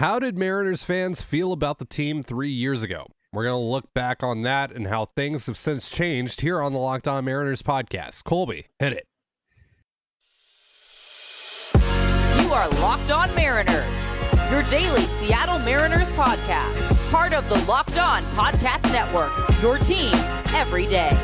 How did Mariners fans feel about the team 3 years ago? We're going to look back on that and how things have since changed here on the Locked On Mariners podcast. Colby, hit it. You are Locked On Mariners, your daily Seattle Mariners podcast. Part of the Locked On Podcast Network, your team every day.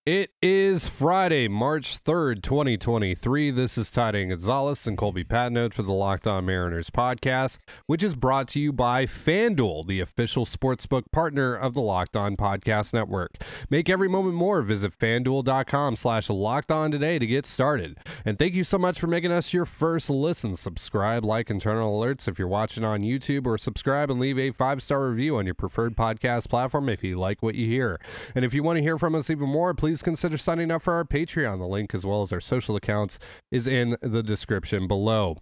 It is Friday, March 3rd, 2023. This is Trident Gonzalez and Colby Potom for the Locked On Mariners podcast, which is brought to you by FanDuel, the official sportsbook partner of the Locked On Podcast Network. Make every moment more. Visit FanDuel.com/LockedOn today to get started. And thank you so much for making us your first listen. Subscribe, like, and turn on alerts if you're watching on YouTube, or subscribe and leave a 5-star review on your preferred podcast platform if you like what you hear. And if you want to hear from us even more, please consider signing up for our Patreon. The link, as well as our social accounts, is in the description below.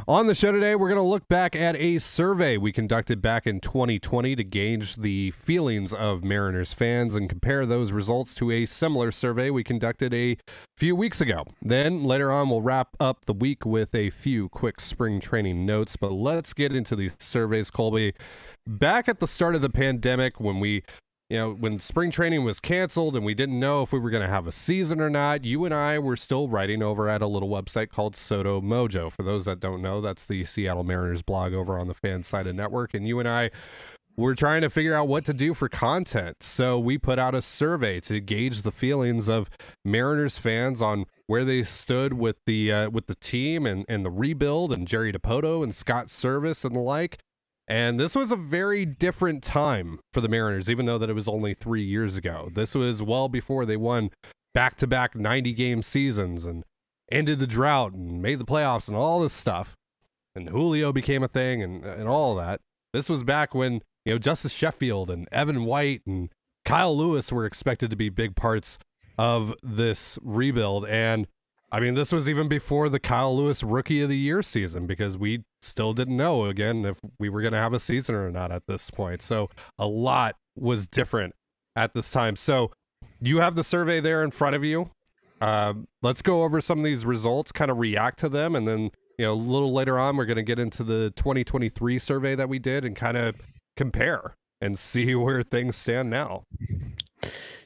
On the show today, we're going to look back at a survey we conducted back in 2020 to gauge the feelings of Mariners fans and compare those results to a similar survey we conducted a few weeks ago. Then later on, we'll wrap up the week with a few quick spring training notes, but let's get into these surveys, Colby. Back at the start of the pandemic, when spring training was canceled and we didn't know if we were going to have a season or not, you and I were still writing over at a little website called Soto Mojo. For those that don't know, that's the Seattle Mariners blog over on the Fansided Network. And you and I were trying to figure out what to do for content. So we put out a survey to gauge the feelings of Mariners fans on where they stood with the team and the rebuild and Jerry Dipoto and Scott Servais and the like. And this was a very different time for the Mariners, even though that it was only 3 years ago. This was well before they won back-to-back 90-game seasons and ended the drought and made the playoffs and all this stuff. And Julio became a thing and all of that. This was back when, Justice Sheffield and Evan White and Kyle Lewis were expected to be big parts of this rebuild. And I mean, this was even before the Kyle Lewis Rookie of the Year season, because we still didn't know, again, if we were going to have a season or not at this point. So a lot was different at this time. So you have the survey there in front of you. Let's go over some of these results, kind of react to them. And then, a little later on, we're going to get into the 2023 survey that we did and kind of compare and see where things stand now.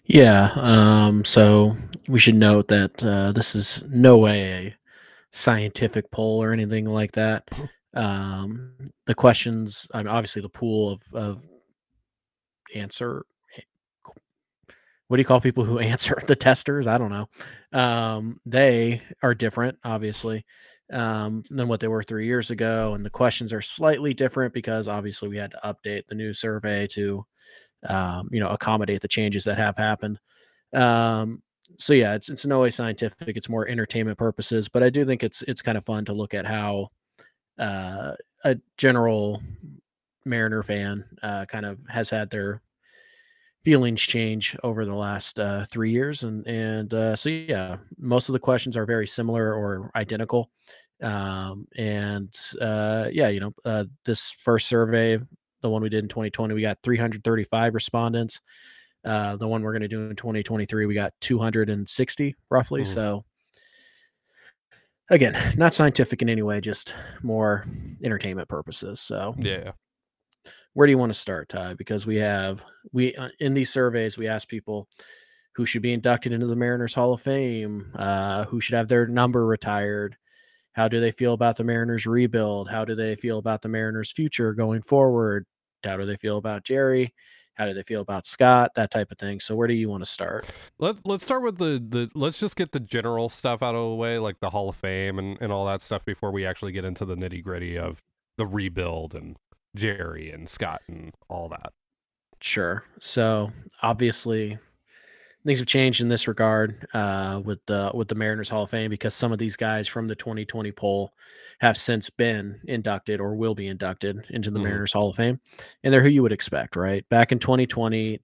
Yeah, so we should note that this is no way a scientific poll or anything like that. The questions, obviously the pool of answer, what do you call people who answer? The testers? I don't know. They are different, obviously, than what they were 3 years ago. And the questions are slightly different because obviously we had to update the new survey to accommodate the changes that have happened. So yeah, it's no way scientific. It's more entertainment purposes, but I do think it's kind of fun to look at how a general Mariner fan kind of has had their feelings change over the last 3 years. And so yeah, most of the questions are very similar or identical. This first survey, the one we did in 2020, we got 335 respondents. The one we're going to do in 2023, we got 260 roughly. So again, not scientific in any way, just more entertainment purposes. So yeah, where do you want to start, Ty? Because we in these surveys, we ask people who should be inducted into the Mariners Hall of Fame, who should have their number retired. How do they feel about the Mariners rebuild? How do they feel about the Mariners future going forward? How do they feel about Jerry? How do they feel about Scott? That type of thing. So where do you want to start? Let's start with let's just get the general stuff out of the way, like the Hall of Fame and all that stuff, before we actually get into the nitty gritty of the rebuild and Jerry and Scott and all that. Sure. So obviously things have changed in this regard with the Mariners Hall of Fame, because some of these guys from the 2020 poll have since been inducted or will be inducted into the Mariners Hall of Fame. And they're who you would expect, right? Back in 2020,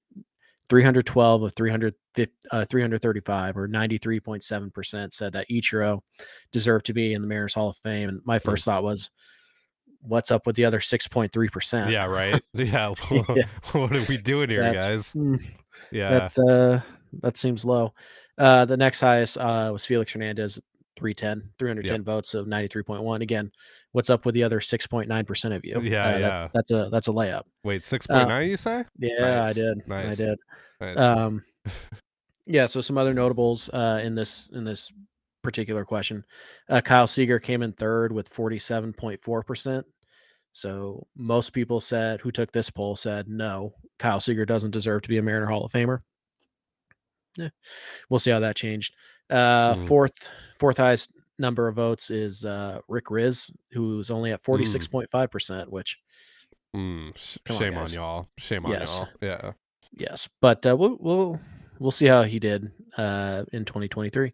312 of 335 or 93.7% said that Ichiro deserved to be in the Mariners Hall of Fame. And my first thought was, what's up with the other 6.3%? Yeah, right. Yeah. What are we doing here, guys? Yeah. That seems low. The next highest was Felix Hernandez, 310 votes, so 93.1. Again, what's up with the other 6.9% of you? Yeah. That's a layup. Wait, 6.9 you say? Yeah, Nice. I did. Nice. Yeah, so some other notables in this particular question. Kyle Seager came in third with 47.4%. So most people who took this poll said no, Kyle Seager doesn't deserve to be a Mariner Hall of Famer. Yeah, we'll see how that changed. Fourth highest number of votes is Rick Riz, who's only at 46.5%, which shame on y'all. Shame on y'all. Yeah. Yes, but we'll see how he did in 2023.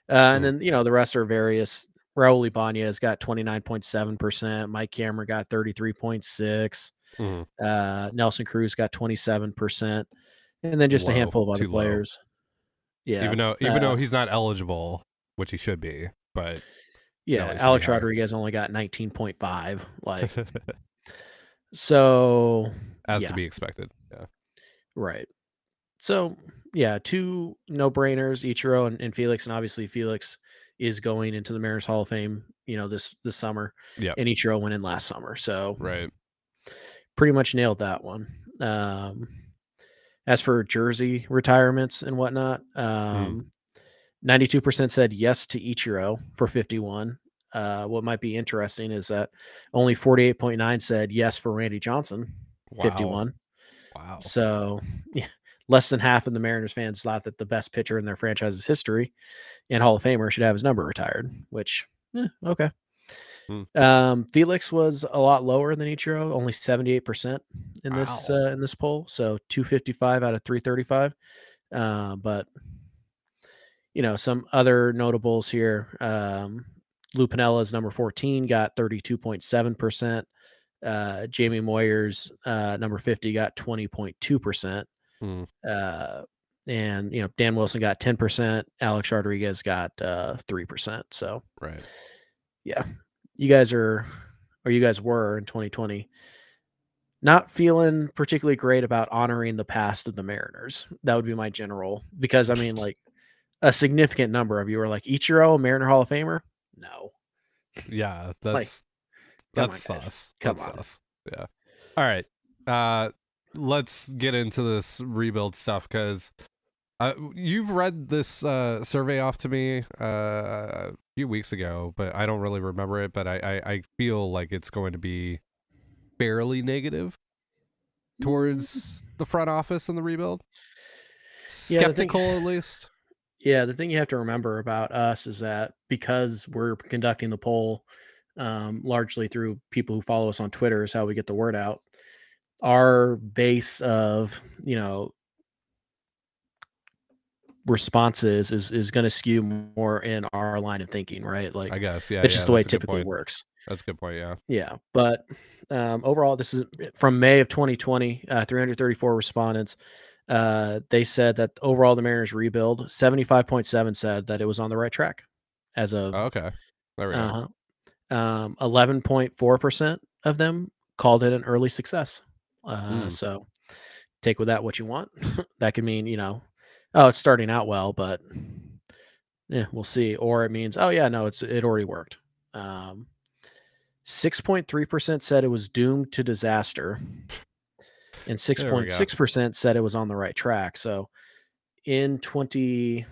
And then the rest are various. Raul Ibanez got 29.7%. Mike Cameron got 33.6%. Nelson Cruz got 27%, and then just a handful of other players. Yeah, even though he's not eligible, which he should be, but yeah, Alex Rodriguez only got 19.5. Like, so to be expected. Yeah, right. So yeah, two no-brainers, Ichiro and Felix, and obviously Felix is going into the Mariners Hall of Fame, this summer. Yeah, and Ichiro went in last summer, so right, pretty much nailed that one. As for jersey retirements and whatnot, 92% said yes to Ichiro for 51. What might be interesting is that only 48.9 said yes for Randy Johnson, 51. Wow. So yeah, less than half of the Mariners fans thought that the best pitcher in their franchise's history and Hall of Famer should have his number retired, which, okay. Felix was a lot lower than Ichiro, only 78% in this poll. So 255 out of 335. But some other notables here. Lou Pinella's number 14 got 32.7%. Jamie Moyer's number 50 got 20.2%. And Dan Wilson got 10%. Alex Rodriguez got 3%. So right, yeah, you guys were in 2020 not feeling particularly great about honoring the past of the Mariners. That would be my general, because I mean, like, a significant number of you were like, Ichiro, Mariner Hall of Famer? No. Yeah, that's sus. Come that's on. Sus. Yeah. All right. Let's get into this rebuild stuff, because you've read this survey off to me a few weeks ago, but I don't really remember it. But I feel like it's going to be fairly negative towards the front office and the rebuild. Skeptical, at least. Yeah, the thing you have to remember about us is that because we're conducting the poll largely through people who follow us on Twitter is how we get the word out. Our base of, responses is going to skew more in our line of thinking, right? Like, I guess, yeah. It's just the way it typically works. That's a good point, yeah. Yeah, but overall, this is from May of 2020, 334 respondents. They said that overall the Mariners rebuild, 75.7 said that it was on the right track as of okay. There we go. 11.4% of them called it an early success. So take with that what you want. That could mean, it's starting out well, but yeah, we'll see. Or it means, oh yeah, no, it already worked. 6.3% said it was doomed to disaster. And 6.6% said it was on the right track. So in 2020,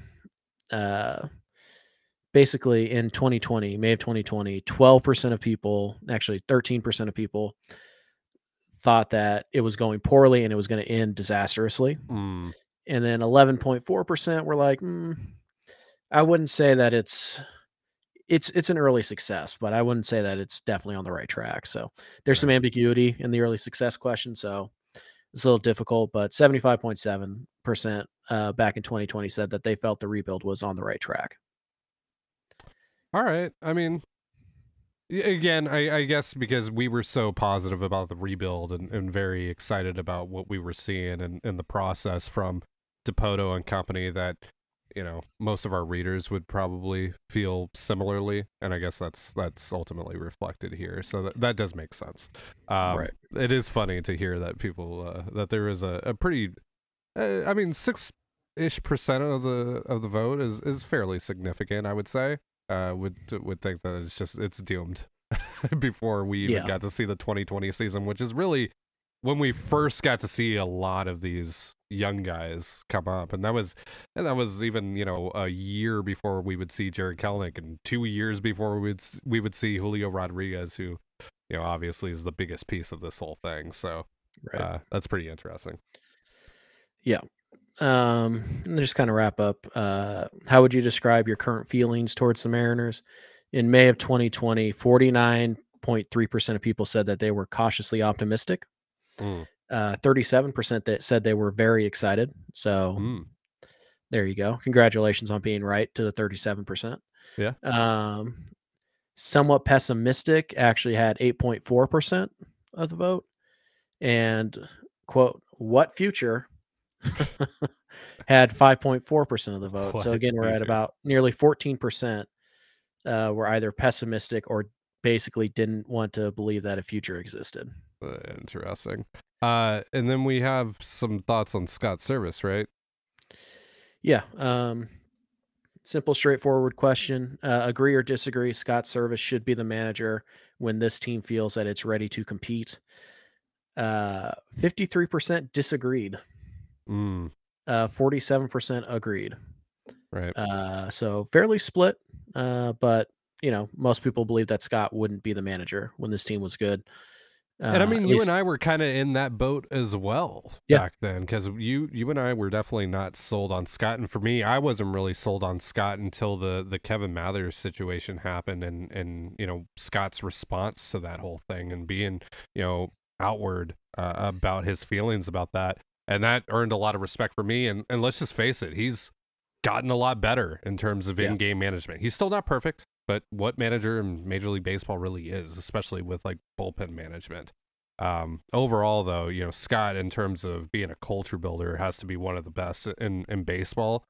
May of 2020, 12% of people, actually 13% of people thought that it was going poorly and it was going to end disastrously. And then 11.4% were like, I wouldn't say that it's an early success, but I wouldn't say that it's definitely on the right track. So there's some ambiguity in the early success question. So it's a little difficult, but 75.7% back in 2020 said that they felt the rebuild was on the right track. All right. I mean, again, I guess because we were so positive about the rebuild and very excited about what we were seeing in the process from Dipoto and company, that, most of our readers would probably feel similarly. And I guess that's ultimately reflected here. So that does make sense. Right. It is funny to hear that people, that there is a pretty, 6-ish% of the vote is fairly significant, I would say. would think that it's doomed before we even got to see the 2020 season, which is really when we first got to see a lot of these young guys come up, and that was even a year before we would see Jared Kelenic, and 2 years before we would see Julio Rodriguez, who obviously is the biggest piece of this whole thing. So that's pretty interesting. Yeah. And just kind of wrap up. How would you describe your current feelings towards the Mariners? In May of 2020, 49.3% of people said that they were cautiously optimistic. 37% that said they were very excited. So there you go. Congratulations on being right to the 37%. Yeah. Somewhat pessimistic actually had 8.4% of the vote. And quote, what future had 5.4% of the vote. So again, we're at about nearly 14% were either pessimistic or basically didn't want to believe that a future existed. Interesting. And then we have some thoughts on Scott Servais, right? Yeah. Simple, straightforward question. Agree or disagree? Scott Servais should be the manager when this team feels that it's ready to compete. 53% disagreed. 47% agreed. Right. So fairly split. But most people believe that Scott wouldn't be the manager when this team was good. And I mean, you and I were kind of in that boat as well back then, because you and I were definitely not sold on Scott. And for me, I wasn't really sold on Scott until the Kevin Mather situation happened, and Scott's response to that whole thing, and being outward about his feelings about that. And that earned a lot of respect for me. And let's just face it, he's gotten a lot better in terms of in-game management. He's still not perfect, but what manager in Major League Baseball really is, especially with like bullpen management. Overall, though, Scott, in terms of being a culture builder, has to be one of the best in baseball.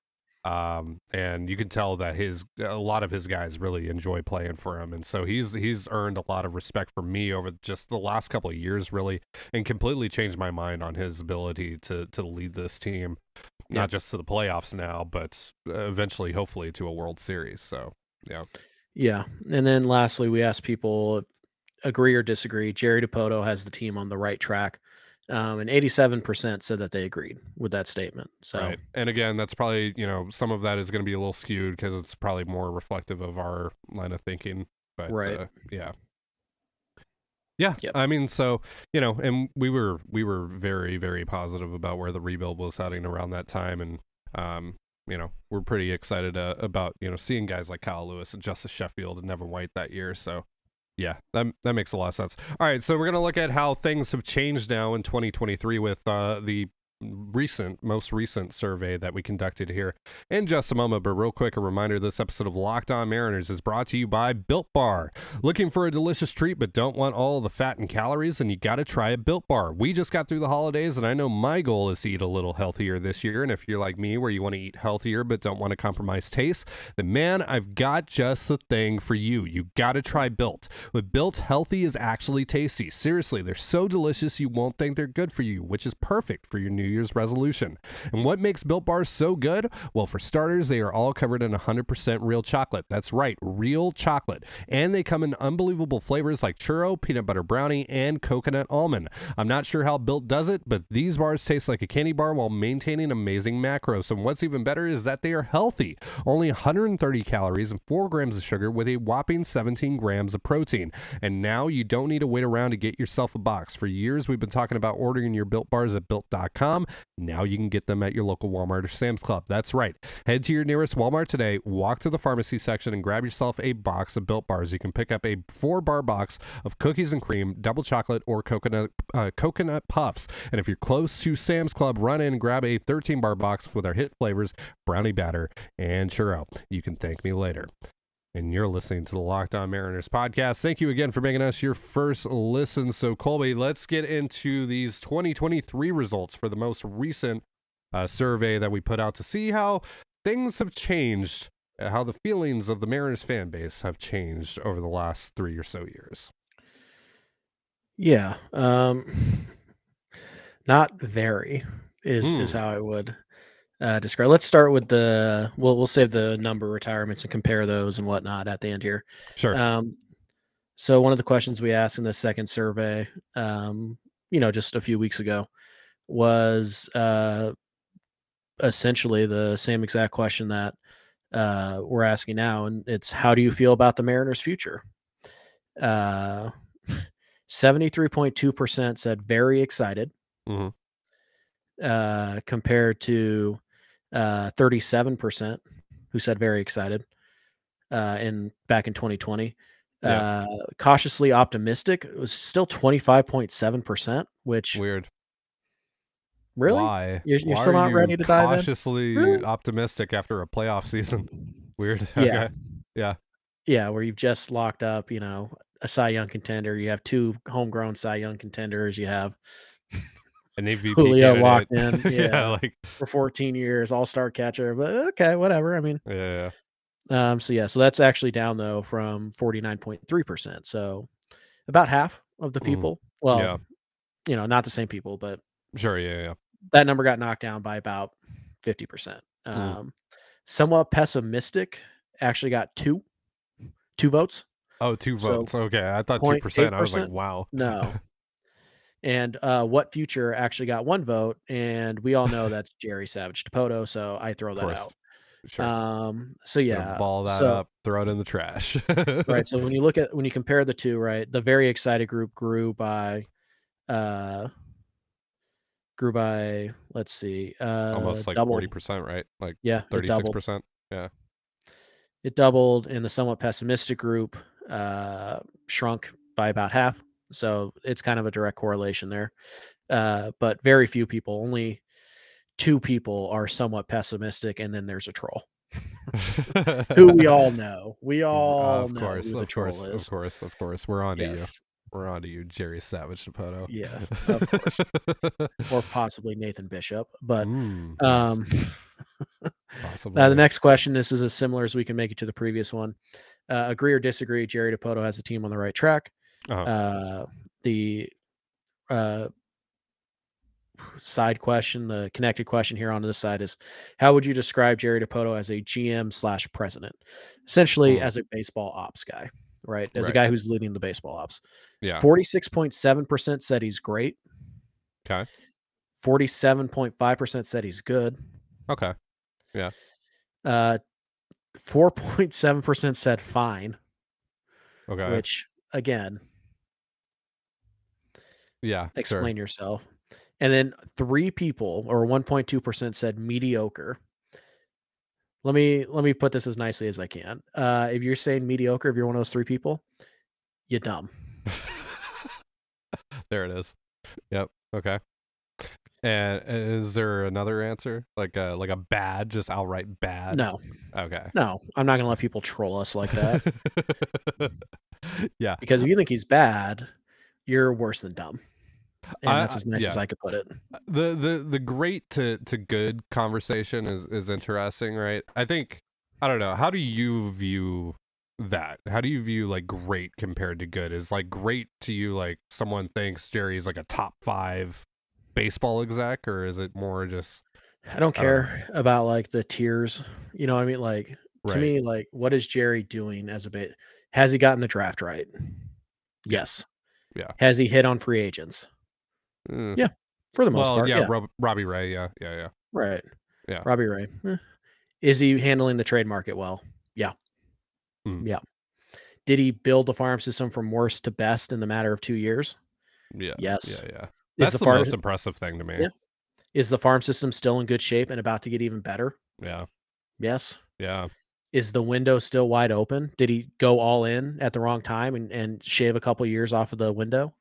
And you can tell that a lot of his guys really enjoy playing for him, and so he's earned a lot of respect from me over just the last couple of years, really, and completely changed my mind on his ability to lead this team, not just to the playoffs now, but eventually, hopefully, to a World Series. So yeah. And then lastly, we asked people agree or disagree. Jerry Dipoto has the team on the right track. And 87% said that they agreed with that statement. So, right. And again, that's probably, some of that is going to be a little skewed because it's probably more reflective of our line of thinking. But yeah. Yep. I mean, so, and we were very, very positive about where the rebuild was heading around that time. And, we're pretty excited about, seeing guys like Kyle Lewis and Justice Sheffield and Nevin White that year. So, yeah, that makes a lot of sense. All right, so we're going to look at how things have changed now in 2023 with the most recent survey that we conducted here in just a moment. But real quick, a reminder, this episode of Locked On Mariners is brought to you by Built Bar. Looking for a delicious treat but don't want all the fat and calories? Then you got to try a Built Bar. We just got through the holidays, and I know my goal is to eat a little healthier this year. And if you're like me, where you want to eat healthier but don't want to compromise taste, then man, I've got just the thing for you. You got to try Built. With Built, healthy is actually tasty. Seriously, they're so delicious you won't think they're good for you, which is perfect for your New Year's resolution. And what makes Built Bars so good? Well, for starters, they are all covered in 100% real chocolate. That's right, real chocolate. And they come in unbelievable flavors like churro, peanut butter brownie, and coconut almond. I'm not sure how Built does it, but these bars taste like a candy bar while maintaining amazing macros. And what's even better is that they are healthy. Only 130 calories and 4 grams of sugar with a whopping 17 grams of protein. And now you don't need to wait around to get yourself a box. For years, we've been talking about ordering your Built Bars at Built.com. Now you can get them at your local Walmart or Sam's Club. That's right. Head to your nearest Walmart today, walk to the pharmacy section, and grab yourself a box of Built Bars. You can pick up a 4-bar box of cookies and cream, double chocolate, or coconut puffs. And if you're close to Sam's Club, run in and grab a 13-bar box with our hit flavors, brownie batter, and churro. You can thank me later. And you're listening to the Locked On Mariners podcast. Thank you again for making us your first listen. So, Colby, let's get into these 2023 results for the most recent survey that we put out to see how things have changed, how the feelings of the Mariners fan base have changed over the last 3 or so years. Yeah. Not very is how I would Describe. Let's start with we'll save the number retirements and compare those and whatnot at the end here. Sure. So one of the questions we asked in the second survey, just a few weeks ago, was essentially the same exact question that we're asking now, and it's how do you feel about the Mariners' future? 73.2% said very excited, compared to 37% who said very excited back in 2020. Cautiously optimistic, it was still 25.7%, which weird. Really? Why? You're Why still are not you ready to dive in? cautiously Really? optimistic after a playoff season? Weird. Yeah. Okay. Yeah. Yeah, where you've just locked up, a Cy Young contender. You have 2 homegrown Cy Young contenders. You have An MVP Julio candidate. locked in, Yeah, like for 14 years, all-star catcher. But okay, whatever. I mean, yeah. so that's actually down though from 49.3%. So about half of the people. Well, not the same people, but Sure. Yeah. that number got knocked down by about 50%. Somewhat pessimistic actually got two votes. Oh, 2 So votes. Okay. I thought 2%. I was like, 0.8%? wow. No. And what future actually got 1 vote, and we all know that's Jerry Savage Dipoto, so I throw that out. Sure. So yeah, Ball that up, throw it in the trash. right. So when you compare the two, right, the very excited group grew by let's see, almost like doubled. 40%, right? Like Yeah, 36%. Yeah. It doubled, and the somewhat pessimistic group shrunk by about half. So it's kind of a direct correlation there. But very few people, only 2 people are somewhat pessimistic, and then there's a troll. Who we all know. We all know who the troll is. Of course. We're on to you. Yes. We're on to you, Jerry Savage Dipoto. Yeah, of course. Or possibly Nathan Bishop. But possibly. the next question, this is as similar as we can make it to the previous one. Agree or disagree, Jerry Dipoto has the team on the right track. The side question, the connected question here on this side is, how would you describe Jerry Dipoto as a GM/president? Essentially as a baseball ops guy, right? As a guy who's leading the baseball ops. Yeah. 46.7% said he's great. Okay. 47.5% said he's good. Okay. Yeah. 4.7% said fine. Okay. Which, again, explain yourself. And then 3 people, or 1.2%, said mediocre. Let me put this as nicely as I can. If you're saying mediocre, if you're one of those 3 people, you're dumb. There it is. Yep. Okay. And is there another answer? Like a bad, just outright bad? No. Okay. No, I'm not going to let people troll us like that. Yeah. Because if you think he's bad, you're worse than dumb. And that's as nice as I could put it. The great to good conversation is interesting, right? I don't know. How do you view that? How do you view like great compared to good? Is like great to you like someone thinks Jerry's like a top 5 baseball exec, or is it more just I don't care about like the tiers, you know what I mean? Like to me, like what is Jerry doing as a bit? Has he gotten the draft right? Yes. Yeah. Has he hit on free agents? Yeah, for the most part. Yeah. Robbie Ray. Yeah. Right. Yeah. Robbie Ray. Is he handling the trade market well? Yeah. Yeah. Did he build the farm system from worst to best in the matter of 2 years? Yeah. Yes. Yeah. That's the most impressive thing to me. Yeah. Is the farm system still in good shape and about to get even better? Yeah. Yes. Yeah. Is the window still wide open? Did he go all in at the wrong time and shave a couple years off of the window?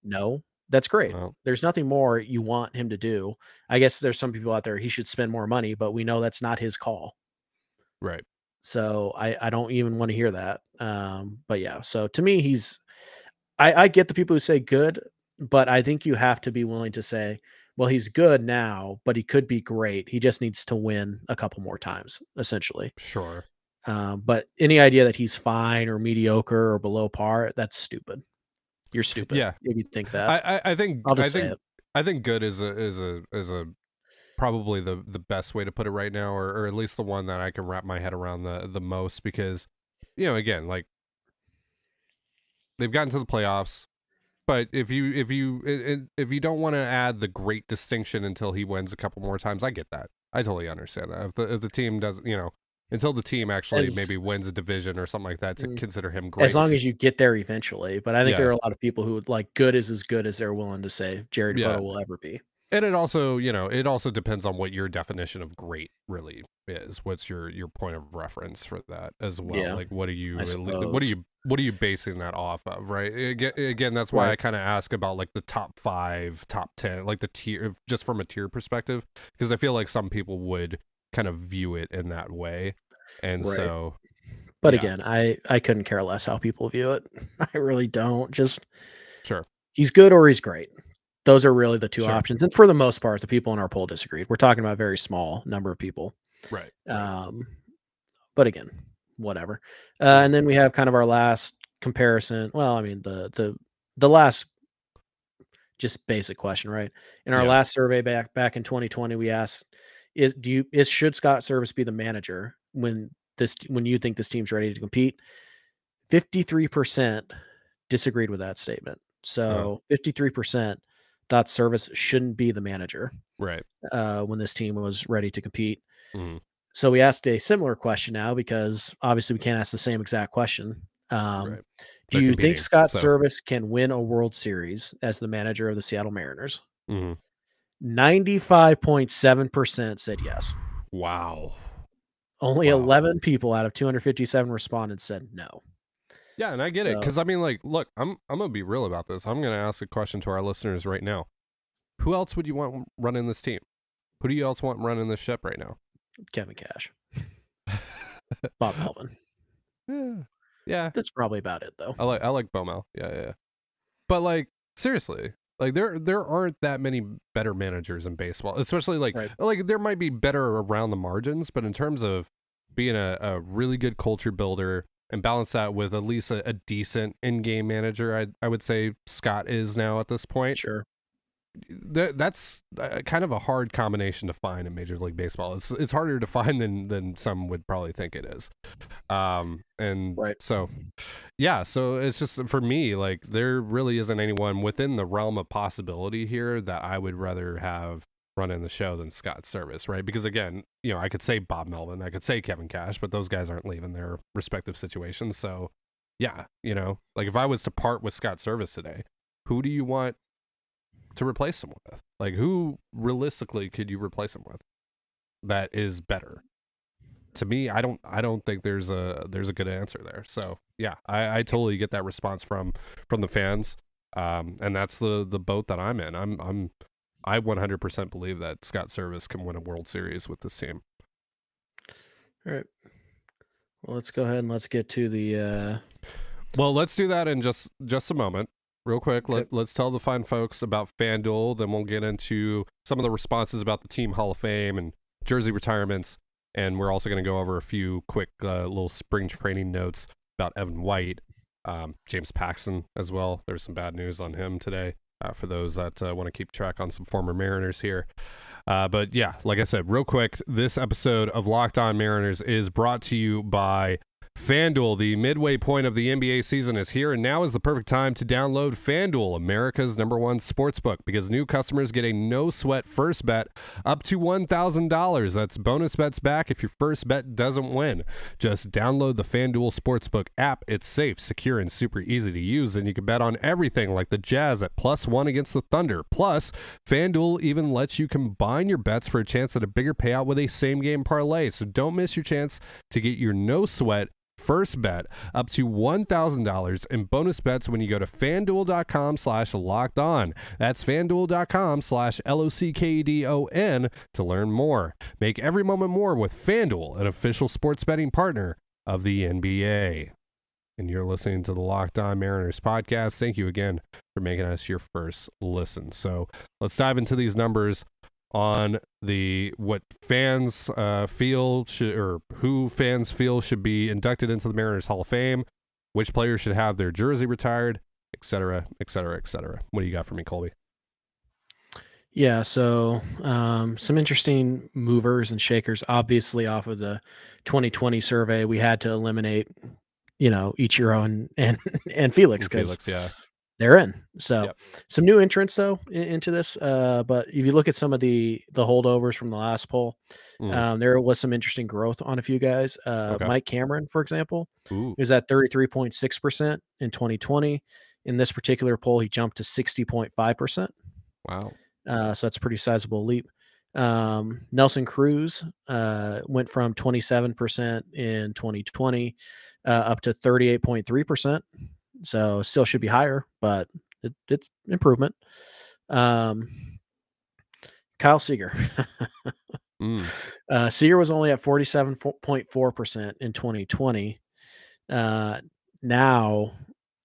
No. That's great. Well, there's nothing more you want him to do. I guess there's some people out there, he should spend more money, but we know that's not his call. Right. So I don't even want to hear that. But yeah, so to me, I get the people who say good, but I think you have to be willing to say, well, he's good now, but he could be great. He just needs to win a couple more times, essentially. Sure. But any idea that he's fine or mediocre or below par, that's stupid. You're stupid. Yeah. If you think that. I think I'll just say it. I think good is a probably the best way to put it right now, or at least the one that I can wrap my head around the most, because, again, like, they've gotten to the playoffs, but if you don't want to add the great distinction until he wins a couple more times, I get that. I totally understand that. If the team doesn't, until the team actually maybe wins a division or something like that, to consider him great. As long as you get there eventually. But I think there are a lot of people who like good is as good as they're willing to say Jerry Dipoto will ever be. And it also, it also depends on what your definition of great really is. What's your point of reference for that as well? Yeah, like, what are you basing that off of, right? Again, that's why I kind of ask about like the top 5, top 10, like the tier, just from a tier perspective, because I feel like some people would kind of view it in that way. And so, but again, I couldn't care less how people view it. I really don't. Just he's good or he's great. Those are really the two options. And for the most part, the people in our poll disagreed. We're talking about a very small number of people. Right. But again, whatever. And then we have kind of our last comparison. Well, I mean, the last just basic question, right? In our last survey back in 2020, we asked, should Scott Servais be the manager when you think this team's ready to compete? 53% disagreed with that statement. So 53% thought Servais shouldn't be the manager, right? When this team was ready to compete. Mm-hmm. So we asked a similar question now, because obviously we can't ask the same exact question. Do you think Scott Servais can win a World Series as the manager of the Seattle Mariners? 95.7% said yes. Wow. Only 11 people out of 257 respondents said no. Yeah, and I get it, because I mean, like, look, I'm gonna be real about this. I'm gonna ask a question to our listeners right now. Who else would you want running this team? Who do you else want running this ship right now? Kevin Cash. Bob Melvin. Yeah. That's probably about it, though. I like Bomel. Yeah. But like, seriously, like there aren't that many better managers in baseball, especially like there might be better around the margins, but in terms of being a really good culture builder and balance that with at least a decent in-game manager, I would say Scott is now at this point. Sure. That's kind of a hard combination to find in Major League Baseball. It's harder to find than some would probably think it is. So it's just, for me, like, there really isn't anyone within the realm of possibility here that I would rather have running the show than Scott Servais, right? Because again, I could say Bob Melvin, I could say Kevin Cash, but those guys aren't leaving their respective situations. So yeah, like, if I was to part with Scott Servais today, who do you want to replace him with? Like, who realistically could you replace him with that is better? To me, I don't think there's a good answer there. So yeah, I totally get that response from the fans, and that's the boat that I'm in. I 100% believe that Scott Servais can win a World Series with this team. All right, well, let's go ahead and let's get to the well, let's do that in just a moment. Real quick, let's tell the fine folks about FanDuel, then we'll get into some of the responses about the Team Hall of Fame and jersey retirements, and we're also going to go over a few quick little spring training notes about Evan White, James Paxton as well. There's some bad news on him today for those that want to keep track on some former Mariners here. But yeah, like I said, real quick, this episode of Locked On Mariners is brought to you by FanDuel. The midway point of the NBA season is here, and now is the perfect time to download FanDuel, America's #1 sportsbook, because new customers get a no-sweat first bet up to $1,000. That's bonus bets back if your first bet doesn't win. Just download the FanDuel Sportsbook app. It's safe, secure, and super easy to use, and you can bet on everything like the Jazz at +1 against the Thunder. Plus, FanDuel even lets you combine your bets for a chance at a bigger payout with a same-game parlay, so don't miss your chance to get your no-sweat first bet up to $1,000 in bonus bets when you go to FanDuel.com/lockedon. That's FanDuel.com/LOCKEDON to learn more. Make every moment more with FanDuel, an official sports betting partner of the NBA. And you're listening to the Locked On Mariners podcast. Thank you again for making us your first listen. So let's dive into these numbers on what fans feel should, or who fans feel should be inducted into the Mariners Hall of Fame, which players should have their jersey retired, etc., etc., etc. What do you got for me, Colby? Yeah, so some interesting movers and shakers. Obviously, off of the 2020 survey, we had to eliminate, Ichiro and Felix And because Felix, yeah. they're in. So Yep. some new entrants though into this. But if you look at some of the holdovers from the last poll, Mm, there was some interesting growth on a few guys. okay. Mike Cameron, for example, Ooh, he was at 33.6% in 2020. In this particular poll, he jumped to 60.5%. wow. So that's a pretty sizable leap. Nelson Cruz went from 27% in 2020 up to 38.3%. So still should be higher, but it's improvement. Kyle Seager. Mm, Seager was only at 47.4% in 2020. Now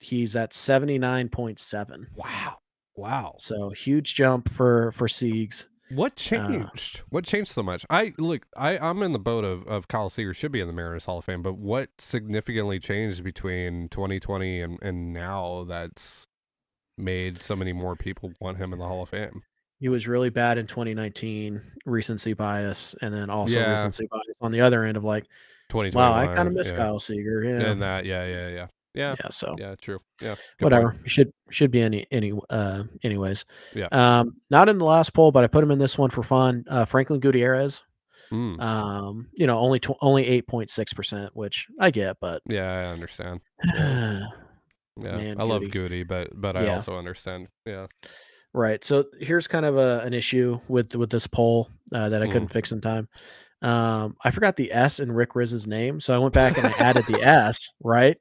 he's at 79.7. wow. Wow. So huge jump for Siegs. What changed? What changed so much? I'm in the boat of Kyle Seager should be in the Mariners Hall of Fame, but what significantly changed between 2020 and now that's made so many more people want him in the Hall of Fame? He was really bad in 2019, recency bias, and then also Yeah, recency bias on the other end of like, wow, I kind of 2021. miss Yeah, Kyle Seager. Yeah. and that. Yeah. Yeah. So Yeah, true. Yeah, good point. whatever. Should be anyways. Yeah. Not in the last poll, but I put him in this one for fun. Franklin Gutierrez. Mm, Only 8.6%, which I get, but yeah, I understand. Yeah, yeah. man, I love Goody. Goody, but I Yeah. also understand. Yeah. Right. So here's kind of an issue with this poll that I couldn't Mm. fix in time. I forgot the S in Rick Riz's name, so I went back and I added the S, right?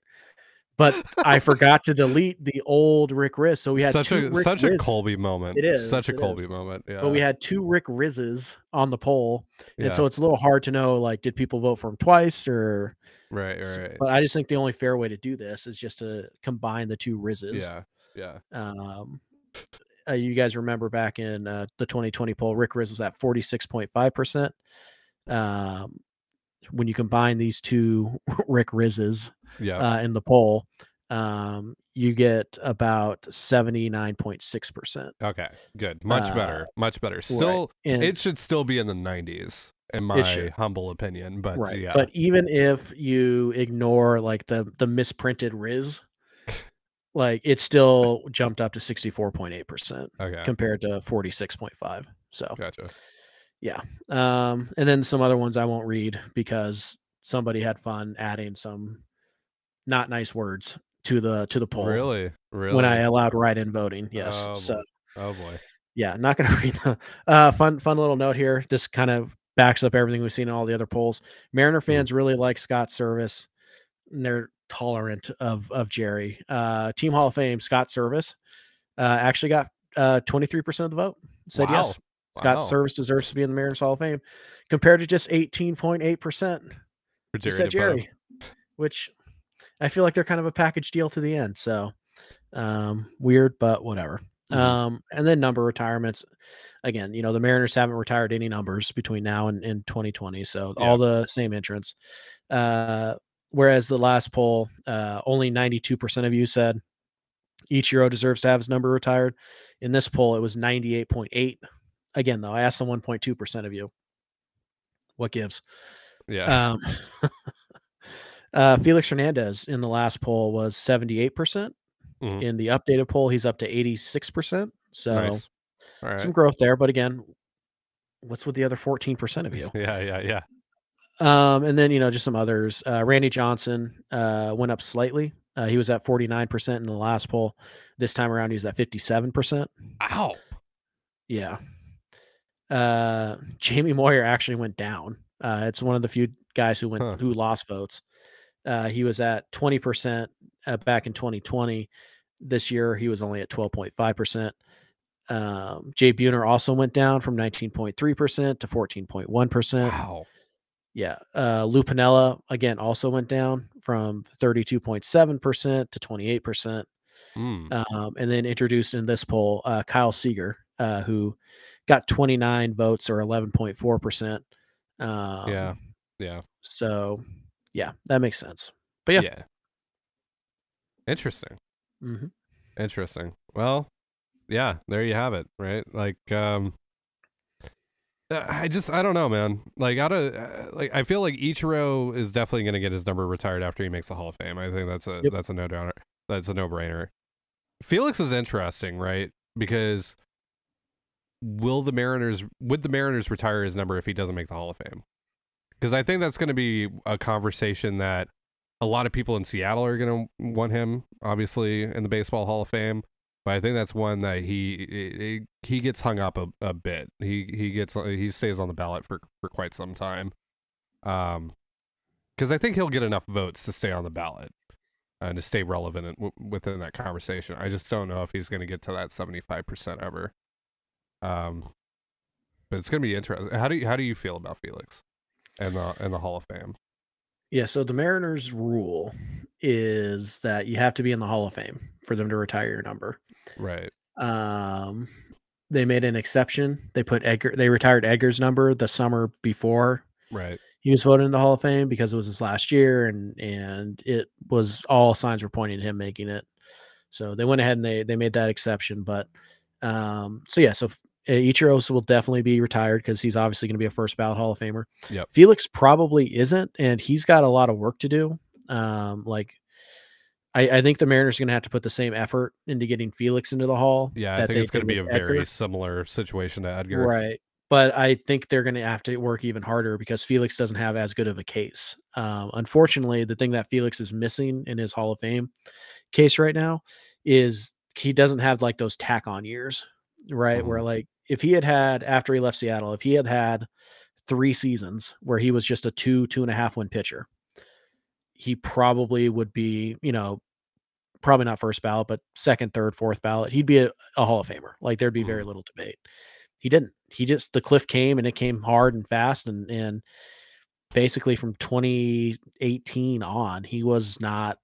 But I forgot to delete the old Rick Riz. So we had two Rick Such a Riz. Colby moment. It is. Such a It Colby is. moment. But we Yeah. had two Rick Rizzes on the poll, and Yeah. so it's a little hard to know. Like, did people vote for him twice, or? Right. Right. But I just think the only fair way to do this is just to combine the two Rizzes. Yeah. Yeah. Um, you guys remember back in the 2020 poll, Rick Riz was at 46.5%. When you combine these two Rick Rizzes Yeah. in the poll, you get about 79.6%. Okay. Good. Much better. Much better. Right. Still, And it should still be in the 90s, in it my should. humble opinion. But Right. yeah. But even if you ignore like the misprinted Riz, like it still jumped up to 64.8% Okay. compared to 46.5. So Gotcha. yeah. And then some other ones I won't read because somebody had fun adding some not nice words to the poll Really? when I Really? allowed write-in voting. Yes. Oh So boy. Oh boy. yeah, not gonna read the fun little note here. This kind of backs up everything we've seen in all the other polls. Mariner Mm. fans really like Scott Servais, and they're tolerant of Jerry. Team Hall of Fame, Scott Servais actually got 23% of the vote. Said Wow. yes. Scott Wow. Servais deserves to be in the Mariners Hall of Fame, compared to just 18.8% For who Jerry said to put him. Jerry, which I feel like they're kind of a package deal to the end. So weird, but whatever. Mhm. And then number retirements. Again, the Mariners haven't retired any numbers between now and 2020. So Yeah. all the same entrants. Whereas the last poll, only 92% of you said Ichiro deserves to have his number retired. In this poll, it was 98.8. Again, though, I asked the 1.2% of you. What gives? Yeah. Felix Hernandez in the last poll was 78%. Mhm. In the updated poll, he's up to 86%. So Nice. All right. some growth there. But again, what's with the other 14% of you? Yeah. And then, just some others. Randy Johnson went up slightly. He was at 49% in the last poll. This time around, he was at 57%. Ow. Yeah. Jamie Moyer actually went down. It's one of the few guys who lost votes. He was at 20% back in 2020. This year, he was only at 12.5%. Jay Buhner also went down from 19.3% to 14.1%. Wow. Yeah. Lou Piniella, again, also went down from 32.7% to 28%. And then introduced in this poll, Kyle Seager, who got 29 votes or 11.4%. Yeah. So, yeah, that makes sense. But yeah. Interesting. Mm-hmm. Interesting. Well, Yeah, there you have it. Right. Like, I don't know, man. Like, I feel like Ichiro is definitely going to get his number retired after he makes the Hall of Fame. I think that's Yep. a no doubter. That's a no brainer. Felix is interesting, right? Because would the Mariners retire his number if he doesn't make the Hall of Fame? Because I think that's going to be a conversation that a lot of people in Seattle are going to want him, obviously, in the Baseball Hall of Fame. But I think that's one that he gets hung up a bit. He stays on the ballot for quite some time. Because I think he'll get enough votes to stay on the ballot and to stay relevant within that conversation. I just don't know if he's going to get to that 75% ever. But it's going to be interesting. How do you feel about Felix and the Hall of Fame? Yeah, so the Mariners' rule is that you have to be in the Hall of Fame for them to retire your number. Right. They made an exception. They retired Edgar's number the summer before. Right. He was voted in the Hall of Fame because it was his last year, and it was all signs were pointing to him making it. So they went ahead and they made that exception. But so Ichiro will definitely be retired because he's obviously going to be a first ballot Hall of Famer. Yep. Felix probably isn't, and he's got a lot of work to do. I think the Mariners are going to have to put the same effort into getting Felix into the Hall. Yeah, I think it's going to be a very similar situation to Edgar. Right. But I think they're going to have to work even harder because Felix doesn't have as good of a case. Unfortunately, the thing that Felix is missing in his Hall of Fame case right now is he doesn't have like those tack-on years, right? Mm-hmm. Where like if he had after he left Seattle, if he had 3 seasons where he was just a 2.5 win pitcher, he probably would be, probably not first ballot, but second, third, fourth ballot. He'd be a Hall of Famer. Like there'd be very little debate. He didn't. The cliff came and it came hard and fast. And basically from 2018 on, he was not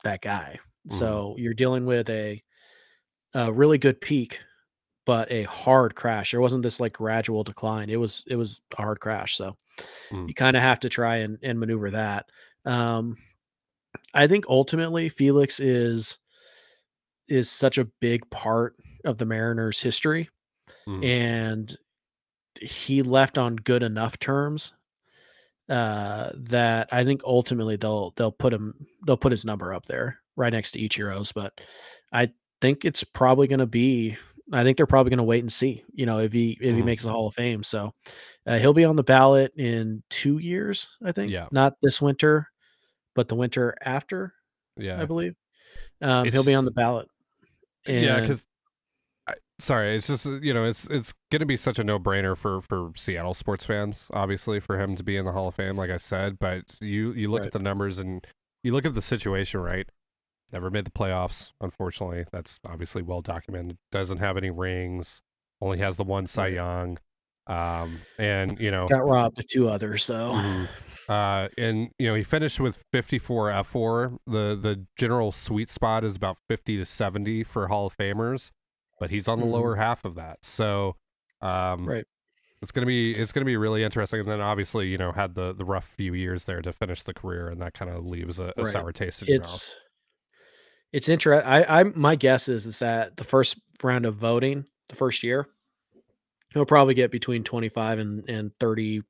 that guy. So you're dealing with a really good peak, but a hard crash. There wasn't this like gradual decline. It was a hard crash. So you kind of have to try and maneuver that. I think ultimately Felix is such a big part of the Mariners' history, and he left on good enough terms that I think ultimately they'll put his number up there right next to Ichiro's. But I think it's probably going to be. I think they're probably going to wait and see. If he makes the Hall of Fame. So he'll be on the ballot in 2 years. I think. Yeah. Not this winter, but the winter after. Yeah, I believe he'll be on the ballot. Yeah, because sorry, it's just it's going to be such a no brainer for Seattle sports fans, obviously, for him to be in the Hall of Fame, like I said. But you look at the numbers and you look at the situation, right? Never made the playoffs, unfortunately. That's obviously well documented. Doesn't have any rings. Only has the one Cy Young. And got robbed of 2 others. So. And he finished with 54 F4. The general sweet spot is about 50 to 70 for Hall of Famers, but he's on the lower half of that. So it's gonna be really interesting. And then obviously had the rough few years there to finish the career, and that kind of leaves a sour taste in your mouth. It's interesting. My guess is that the first round of voting, the first year, he'll probably get between 25 and 34%,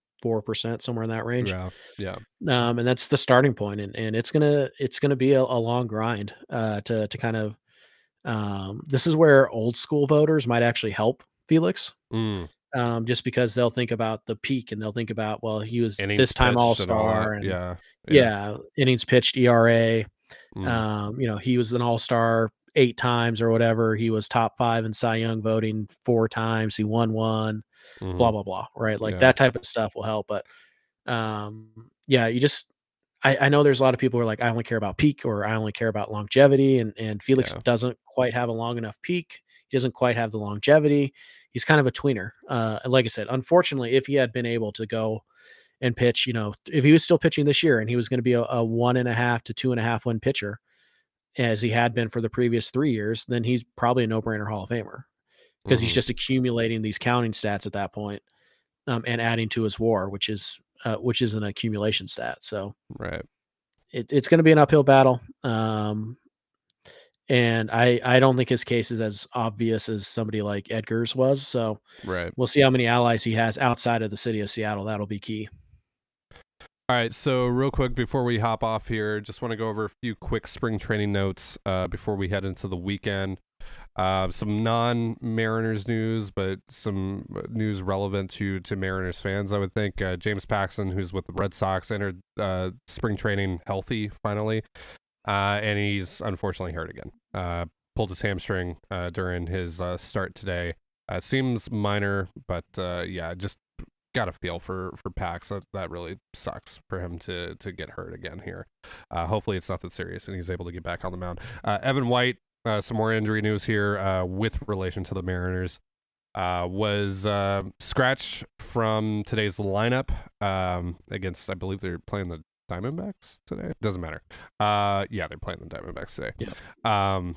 somewhere in that range. Yeah. And that's the starting point, and it's gonna be a long grind to kind of. This is where old school voters might actually help Felix, just because they'll think about the peak and they'll think about, well, he was innings this time all-star, and innings pitched, ERA. He was an all-star 8 times or whatever. He was top 5 in Cy Young voting 4 times. He won 1. Blah blah blah. Right, like that type of stuff will help. But you just. I know there's a lot of people who are like, I only care about peak, or I only care about longevity, and Felix doesn't quite have a long enough peak. He doesn't quite have the longevity. He's kind of a tweener. Like I said, unfortunately, if he had been able to go and pitch, if he was still pitching this year and he was going to be a 1.5 to 2.5 win pitcher, as he had been for the previous 3 years, then he's probably a no-brainer Hall of Famer, because he's just accumulating these counting stats at that point, and adding to his WAR, which is an accumulation stat. So right, it's going to be an uphill battle. And I don't think his case is as obvious as somebody like Edgar's was. So Right. we'll see how many allies he has outside of the city of Seattle. That'll be key. All right, so real quick before we hop off here, just want to go over a few quick spring training notes before we head into the weekend. Some non-Mariners news, but some news relevant to Mariners fans, I would think. James Paxton, who's with the Red Sox, entered spring training healthy finally, and he's unfortunately hurt again. Pulled his hamstring during his start today. Seems minor, but yeah, just got a feel for Pax. That really sucks for him to get hurt again here. Hopefully it's nothing serious and he's able to get back on the mound. Evan White, some more injury news here with relation to the Mariners. Was scratched from today's lineup against, I believe they're playing the Diamondbacks today. Doesn't matter. Yeah, they're playing the Diamondbacks today. Yeah.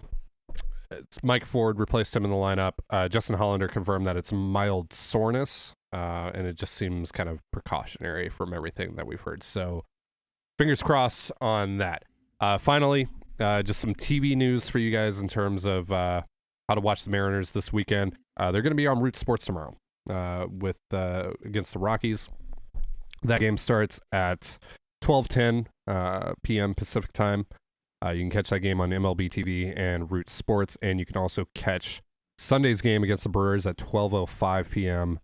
Mike Ford replaced him in the lineup. Justin Hollander confirmed that it's mild soreness, and it just seems kind of precautionary from everything that we've heard. So fingers crossed on that. Finally, just some TV news for you guys in terms of how to watch the Mariners this weekend. They're going to be on Root Sports tomorrow with against the Rockies. That game starts at 12:10 p.m. Pacific time. You can catch that game on MLB TV and Root Sports, and you can also catch Sunday's game against the Brewers at 12:05 p.m.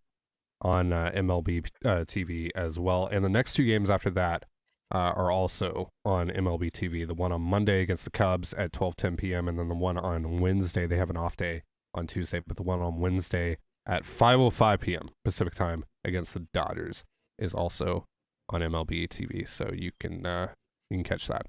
on MLB TV as well. And the next two games after that are also on MLB TV. The one on Monday against the Cubs at 12:10 p.m. and then the one on Wednesday. They have an off day on Tuesday, but the one on Wednesday at 5:05 p.m. Pacific time against the Dodgers is also on MLB TV. So you can catch that.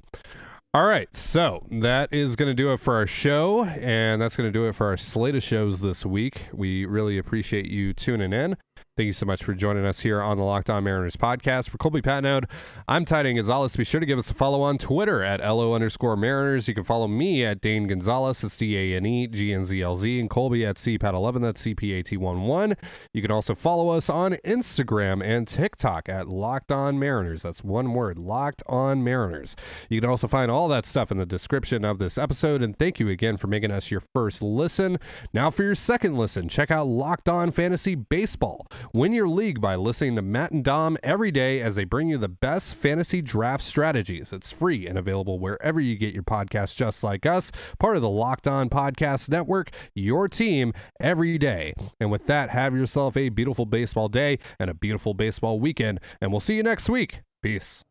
All right, so that is going to do it for our show, and that's going to do it for our slate of shows this week. We really appreciate you tuning in. Thank you so much for joining us here on the Locked On Mariners podcast. For Colby Patnode, I'm Trident Gonzalez. Be sure to give us a follow on Twitter at LO_Mariners. You can follow me at Dane Gonzalez. That's DaneGNZLZ, and Colby at CPAT11. That's CPAT11. You can also follow us on Instagram and TikTok at Locked On Mariners. That's one word, Locked On Mariners. You can also find all that stuff in the description of this episode, and thank you again for making us your first listen. Now for your second listen, check out Locked On Fantasy Baseball. Win your league by listening to Matt and Dom every day as they bring you the best fantasy draft strategies. It's free and available wherever you get your podcasts, just like us, part of the Locked On Podcast Network, your team every day. And with that, have yourself a beautiful baseball day and a beautiful baseball weekend, and we'll see you next week. Peace.